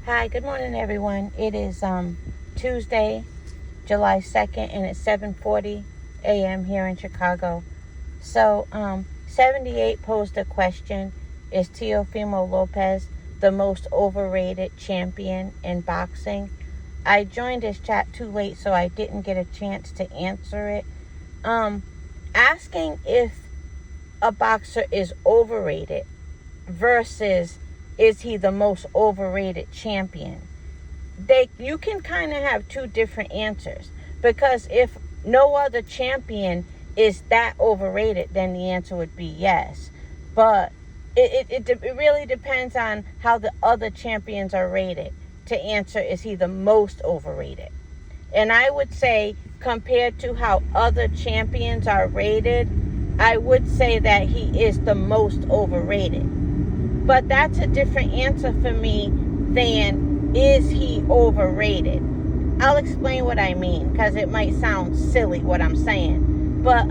Hi, good morning, everyone. It is Tuesday, July 2nd, and it's 7:40 a.m. here in Chicago. So, 78 posed a question: is Teofimo Lopez the most overrated champion in boxing? I joined this chat too late, so I didn't get a chance to answer it. Asking if a boxer is overrated versus is he the most overrated champion? You can kind of have two different answers, because if no other champion is that overrated, then the answer would be yes. But it really depends on how the other champions are rated to answer is he the most overrated. And I would say, compared to how other champions are rated, I would say that he is the most overrated. But that's a different answer for me than is he overrated. I'll explain what I mean, because it might sound silly what I'm saying. But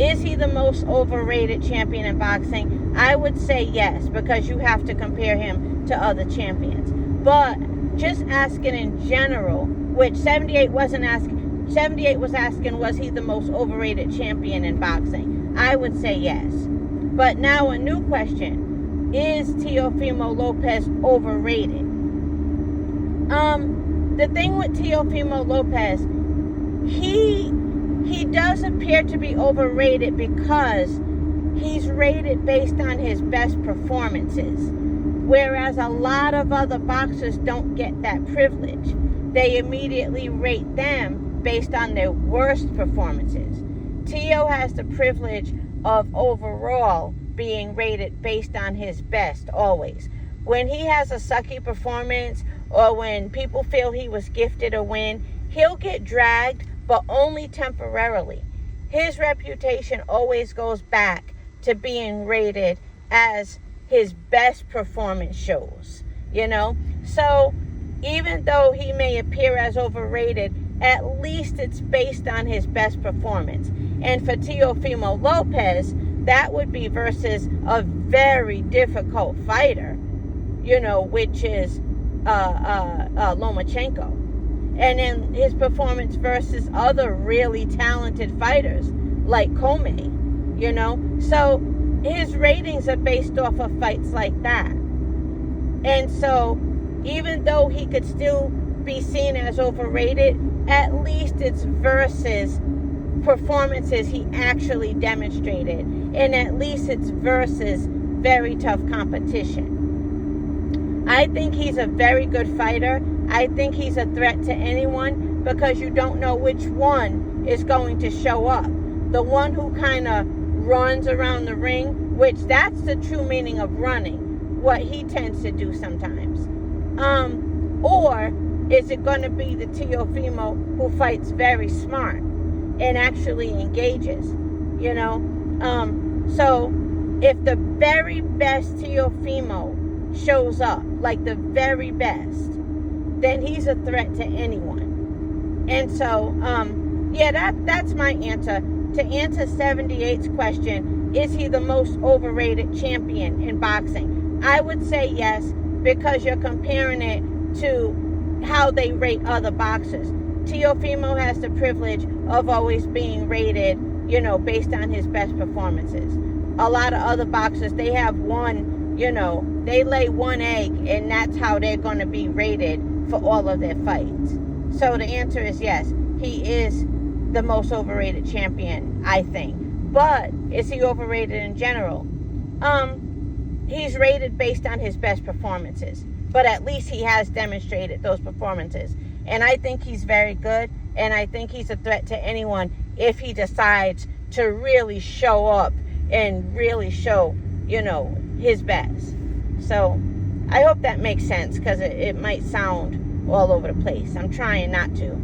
is he the most overrated champion in boxing? I would say yes, because you have to compare him to other champions. But just asking in general, which 78 wasn't asking, 78 was asking, was he the most overrated champion in boxing? I would say yes. But now a new question. Is Teofimo Lopez overrated? The thing with Teofimo Lopez, he does appear to be overrated because he's rated based on his best performances. Whereas a lot of other boxers don't get that privilege. They immediately rate them based on their worst performances. Teo has the privilege of overall being rated based on his best always. When he has a sucky performance or when people feel he was gifted a win, he'll get dragged, but only temporarily. His reputation always goes back to being rated as his best performance shows, So even though he may appear as overrated, at least it's based on his best performance. And for Teofimo Lopez, that would be versus a very difficult fighter, which is Lomachenko. And then his performance versus other really talented fighters like Comey, So his ratings are based off of fights like that. And so even though he could still be seen as overrated, at least it's versus performances he actually demonstrated, and at least it's versus very tough competition. I think he's a very good fighter. I think he's a threat to anyone, because you don't know which one is going to show up. The one who kind of runs around the ring, which that's the true meaning of running, what he tends to do sometimes. Or is it going to be the Teofimo who fights very smart and actually engages, So if the very best Teofimo shows up, like the very best, then he's a threat to anyone. And so, that's my answer. To answer 78's question, is he the most overrated champion in boxing? I would say yes, because you're comparing it to how they rate other boxers. Teofimo has the privilege of always being rated, based on his best performances. A lot of other boxers, they have one, they lay one egg, and that's how they're going to be rated for all of their fights. So the answer is yes, he is the most overrated champion, I think. But is he overrated in general? He's rated based on his best performances, but at least he has demonstrated those performances. And I think he's very good, and I think he's a threat to anyone if he decides to really show up and really show, his best. So I hope that makes sense, because it might sound all over the place. I'm trying not to.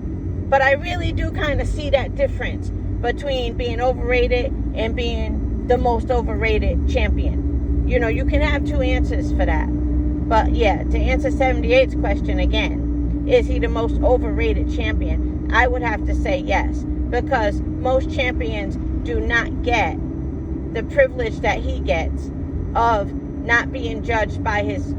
But I really do kind of see that difference between being overrated and being the most overrated champion. You can have two answers for that. But yeah, to answer 78's question again, is he the most overrated champion? I would have to say yes, because most champions do not get the privilege that he gets of not being judged by his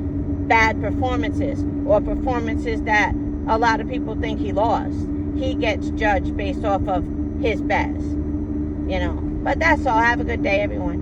bad performances or performances that a lot of people think he lost. He gets judged based off of his best, you know. But that's all. Have a good day, everyone.